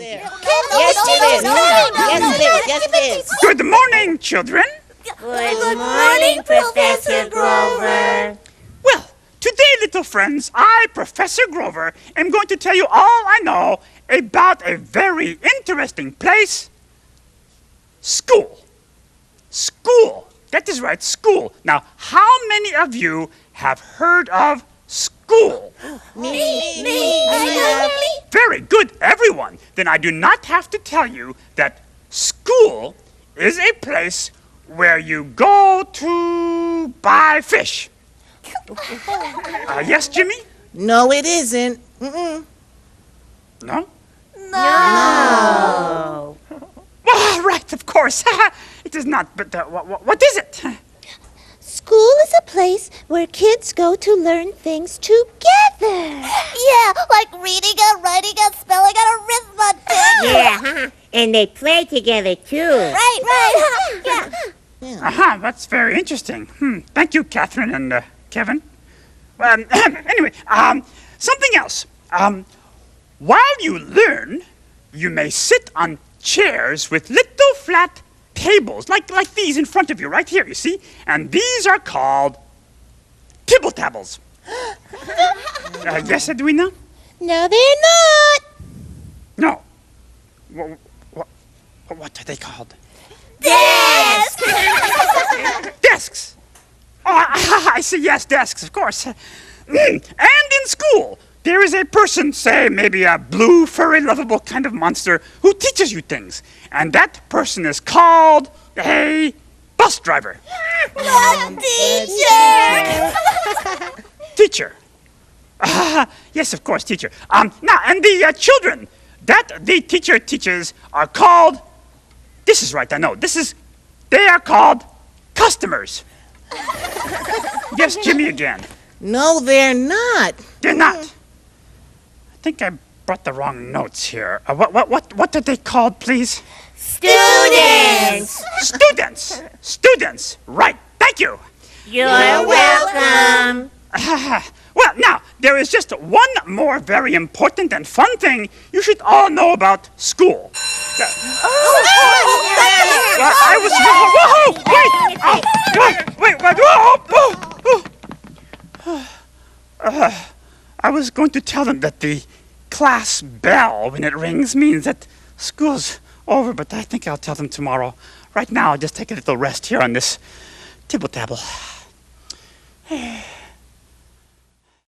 there. Yes, it is. Yes, it is. Good morning, children. Good morning, Professor Grover. Well, today, little friends, I, Professor Grover, am going to tell you all I know about a very interesting place. School. School. That is right, school. Now, how many of you have heard of school? Me. Very good, everyone. Then I do not have to tell you that school is a place where you go to buy fish. Yes, Jimmy? No, it isn't. Mm-mm. No? No. Well, right, of course. It is not, but what is it? School is a place where kids go to learn things together. Yeah, like reading and writing and spelling and arithmetic. Yeah, and they play together too. Right. Yeah. That's very interesting. Thank you, Catherine and Kevin. Anyway, something else. While you learn, you may sit on chairs with little flat tables, like these in front of you, right here, you see? And these are called tibble-tabbles. Yes, Edwina? No, they're not. No. What are they called? Desk. Desks! Oh, I see, yes, desks, of course. And in school, there is a person, say maybe a blue, furry, lovable kind of monster, who teaches you things. And that person is called a bus driver. Teacher. Teacher. Yes, of course, teacher. Now, and the children that the teacher teaches are called, this is right, I know, they are called customers. Yes, Jimmy again. No, they're not. They're not. I think I brought the wrong notes here. What are they called, please? Students. Students. Right. Thank you. You're welcome. Well, now, there is just one more very important and fun thing you should all know about school. I was... Whoa! I was going to tell them that the class bell, when it rings, means that school's over, but I think I'll tell them tomorrow. Right now, I'll just take a little rest here on this tibble-tabble.